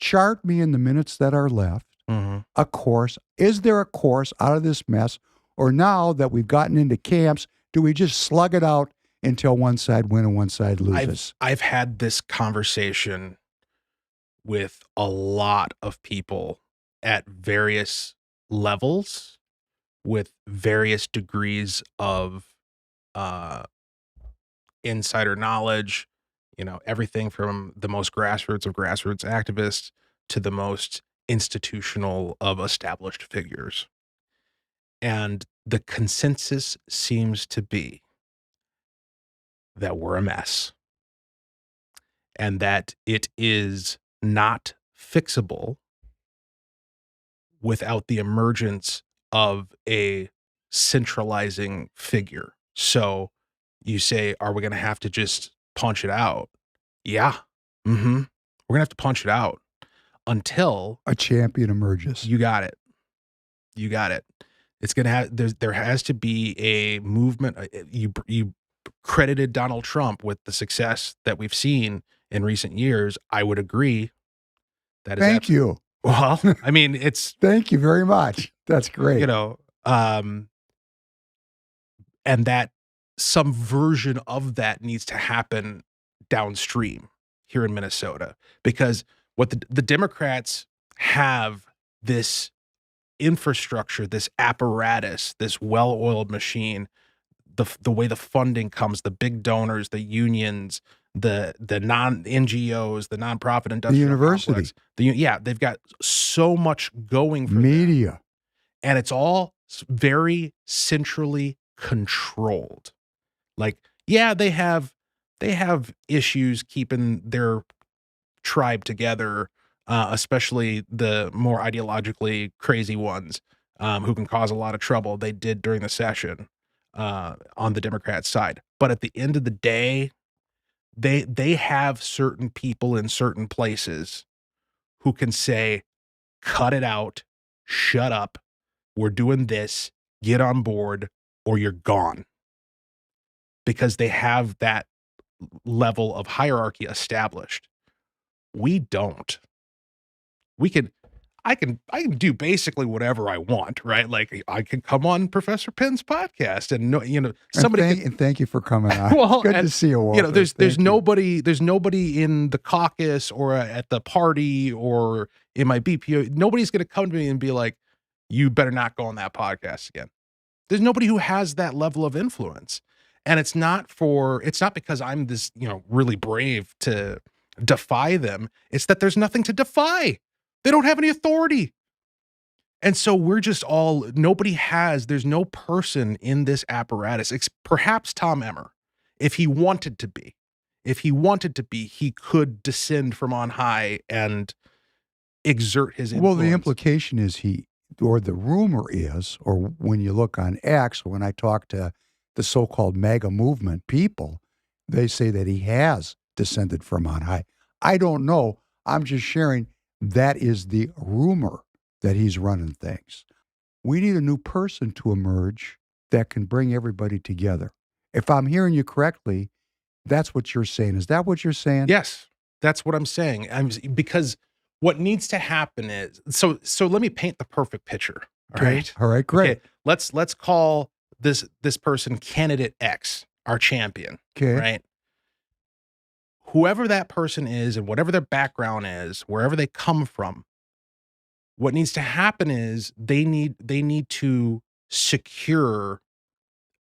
chart me in the minutes that are left a course. Is there a course out of this mess? Or now that we've gotten into camps, do we just slug it out until one side wins and one side loses? I've had this conversation with a lot of people at various levels with various degrees of insider knowledge, everything from the most grassroots of grassroots activists to the most institutional of established figures. And the consensus seems to be that we're a mess and that it is not fixable without the emergence of a centralizing figure. So you say, are we going to have to just punch it out? Yeah. We're going to have to punch it out until a champion emerges. You got it. It's going to have, there has to be a movement. You credited Donald Trump with the success that we've seen in recent years. I would agree. Thank you. Well, I mean, it's thank you very much. That's great. And that some version of that needs to happen downstream here in Minnesota, because what the Democrats have, this infrastructure, this apparatus, this well-oiled machine, the way the funding comes, the big donors, the unions, the non-NGOs, the nonprofit industrial, the university, complex, they've got so much going for media, them, and it's all very centrally controlled. Like, they have issues keeping their tribe together, especially the more ideologically crazy ones, who can cause a lot of trouble. They did during the session on the Democrat side. But at the end of the day, they have certain people in certain places who can say, cut it out, shut up, we're doing this, get on board, or you're gone. Because they have that level of hierarchy established. We don't. I can do basically whatever I want, right? Like, I can come on Professor Penn's podcast and somebody and thank you for coming on. Well, good to see you, Walter. There's nobody in the caucus or at the party or in my BPO. Nobody's going to come to me and be like, you better not go on that podcast again. There's nobody who has that level of influence. And it's not because I'm this, really brave to defy them. It's that there's nothing to defy. They don't have any authority. And so we're just there's no person in this apparatus, perhaps Tom Emmer, if he wanted to be, he could descend from on high and exert his influence. Well, the implication is the rumor is, or when you look on X, when I talk to the so-called MAGA movement people, they say that he has descended from on high. I don't know. I'm just sharing that is the rumor that he's running things. We need a new person to emerge that can bring everybody together. If I'm hearing you correctly, that's what you're saying. Is that what you're saying? Yes, that's what I'm saying. Because what needs to happen is, so let me paint the perfect picture. All right. All right, great. Okay, let's call this person candidate X, our champion. Okay. Right. Whoever that person is and whatever their background is, wherever they come from, what needs to happen is they need to secure.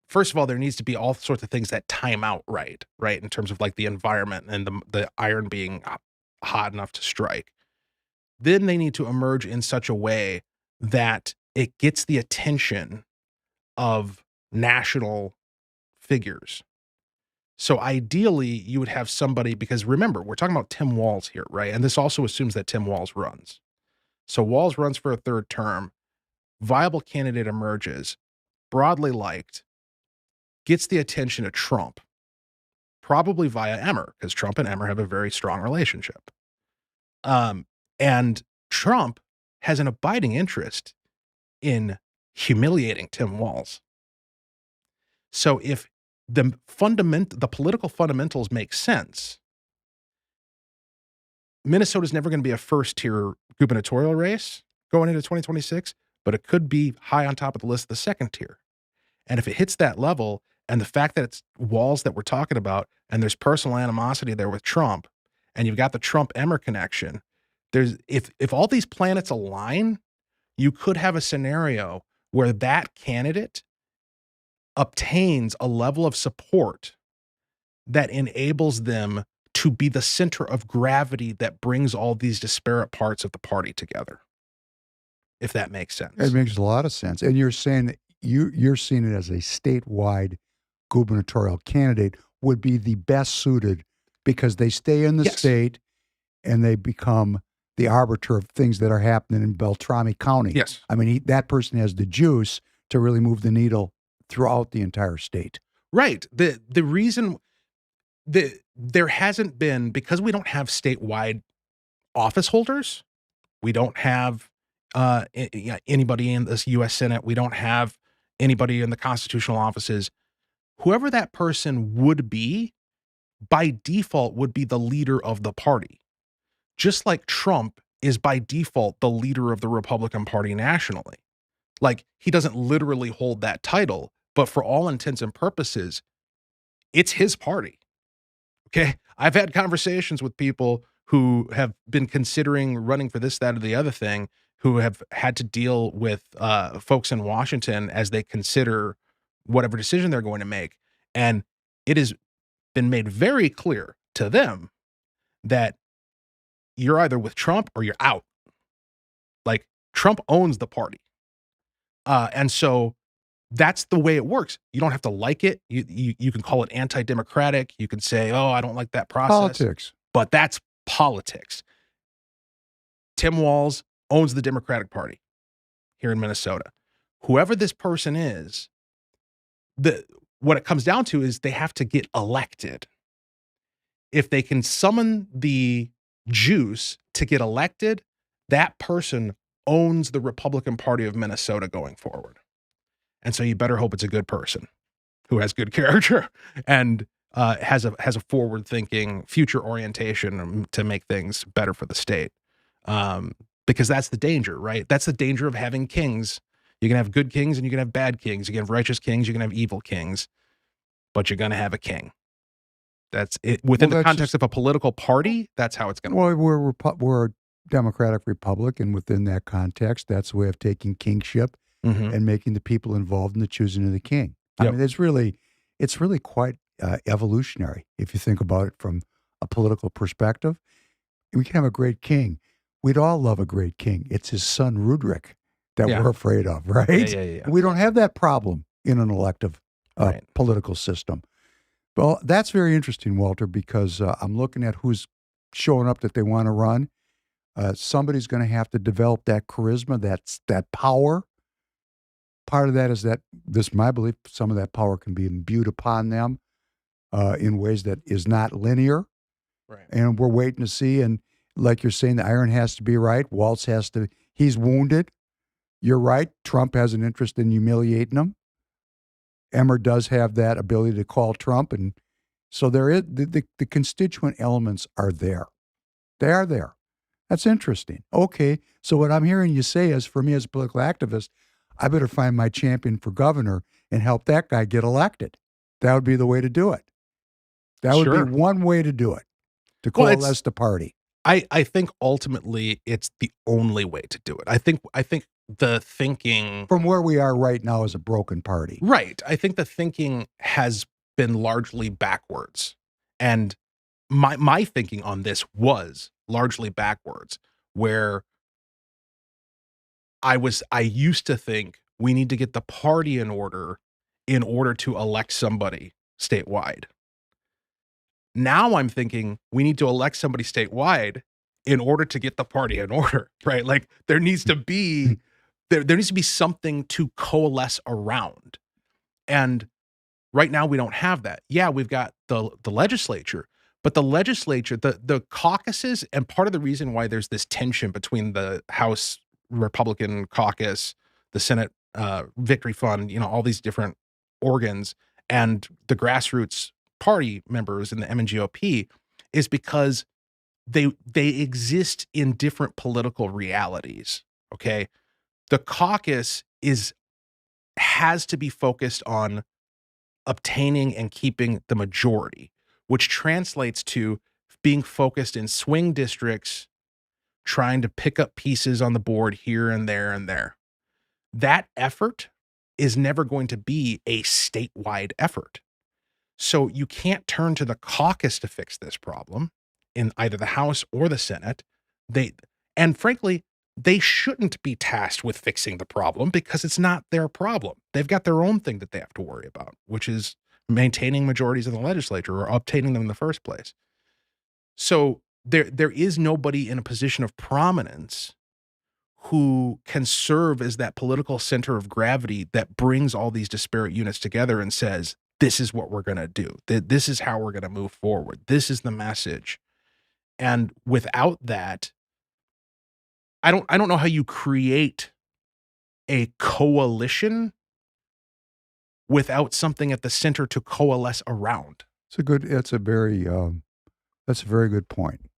First of all, there needs to be all sorts of things that time out right, in terms of like the environment and the iron being hot enough to strike. Then they need to emerge in such a way that it gets the attention of national figures. So ideally, you would have somebody, because remember, we're talking about Tim Walz here, right? And this also assumes that Tim Walz runs. So Walz runs for a third term, viable candidate emerges, broadly liked, gets the attention of Trump, probably via Emmer, because Trump and Emmer have a very strong relationship. And Trump has an abiding interest in humiliating Tim Walz. So if the political fundamentals make sense, Minnesota's never going to be a first tier gubernatorial race going into 2026, but it could be high on top of the list of the second tier. And if it hits that level, and the fact that it's walls that we're talking about, and there's personal animosity there with Trump, and you've got the Trump Emmer connection, there's if all these planets align, you could have a scenario where that candidate obtains a level of support that enables them to be the center of gravity that brings all these disparate parts of the party together. If that makes It sense. makes a lot of sense. And you're saying that you're seeing it as a statewide gubernatorial candidate would be the best suited because they stay in the Yes. state and they become the arbiter of things that are happening in Beltrami County. Yes. I mean, that person has the juice to really move the needle throughout the entire state. Right. The reason there hasn't been, because we don't have statewide office holders, we don't have anybody in this U.S. Senate, we don't have anybody in the constitutional offices. Whoever that person would be, by default, would be the leader of the party. Just like Trump is by default the leader of the Republican Party nationally. Like, he doesn't literally hold that title, but for all intents and purposes, it's his party. Okay. I've had conversations with people who have been considering running for this, that, or the other thing, who have had to deal with folks in Washington as they consider whatever decision they're going to make. And it has been made very clear to them that you're either with Trump or you're out. Like, Trump owns the party. And so that's the way it works. You don't have to like it. You can call it anti-democratic. You can say, oh, I don't like that process. Politics. But that's politics. Tim Walz owns the Democratic Party here in Minnesota. Whoever this person is, what it comes down to is they have to get elected. If they can summon the juice to get elected, that person owns the Republican Party of Minnesota going forward. And so you better hope it's a good person who has good character and has a forward-thinking, future orientation to make things better for the state. Because that's the danger, right? That's the danger of having kings. You can have good kings and you can have bad kings. You can have righteous kings, you can have evil kings, but you're going to have a king. That's it. Within the context of a political party, that's how it's going to work. Well, we're a democratic republic, and within that context, that's the way of taking kingship and making the people involved in the choosing of the king. I mean, it's really quite evolutionary if you think about it from a political perspective. We can have a great king. We'd all love a great king. It's his son Rudrick that we're afraid of, right? Yeah. We don't have that problem in an elective political system. Well, that's very interesting, Walter, because I'm looking at who's showing up that they want to run. Somebody's going to have to develop that charisma, that power. Part of that is that, this is my belief, some of that power can be imbued upon them in ways that is not linear. Right. And we're waiting to see. And like you're saying, the iron has to be right. Waltz has to, he's wounded. You're right. Trump has an interest in humiliating him. Emmer does have that ability to call Trump. And so there is, the constituent elements are there. They are there. That's interesting. Okay. So what I'm hearing you say is, for me as a political activist, I better find my champion for governor and help that guy get elected. That would be the way to do it. That would be one way to do it, to coalesce the party. I think ultimately it's the only way to do it. I think the thinking from where we are right now is a broken party. Right. I think the thinking has been largely backwards. And my thinking on this was largely backwards, where I used to think we need to get the party in order to elect somebody statewide. Now I'm thinking we need to elect somebody statewide in order to get the party in order, right? Like, there needs to be there needs to be something to coalesce around. And right now we don't have that. Yeah, we've got the legislature, but the legislature, the caucuses, and part of the reason why there's this tension between the House Republican caucus, the Senate Victory Fund, all these different organs, and the grassroots party members in the MNGOP, is because they exist in different political realities. Okay. The caucus has to be focused on obtaining and keeping the majority, which translates to being focused in swing districts, trying to pick up pieces on the board here and there and there. That effort is never going to be a statewide effort. So you can't turn to the caucus to fix this problem in either the House or the Senate. They and frankly, they shouldn't be tasked with fixing the problem because it's not their problem. They've got their own thing that they have to worry about, which is maintaining majorities in the legislature or obtaining them in the first place. So there is nobody in a position of prominence who can serve as that political center of gravity that brings all these disparate units together and says, this is what we're going to do. This is how we're going to move forward. This is the message. And without that, I don't know how you create a coalition without something at the center to coalesce around. That's a very good point.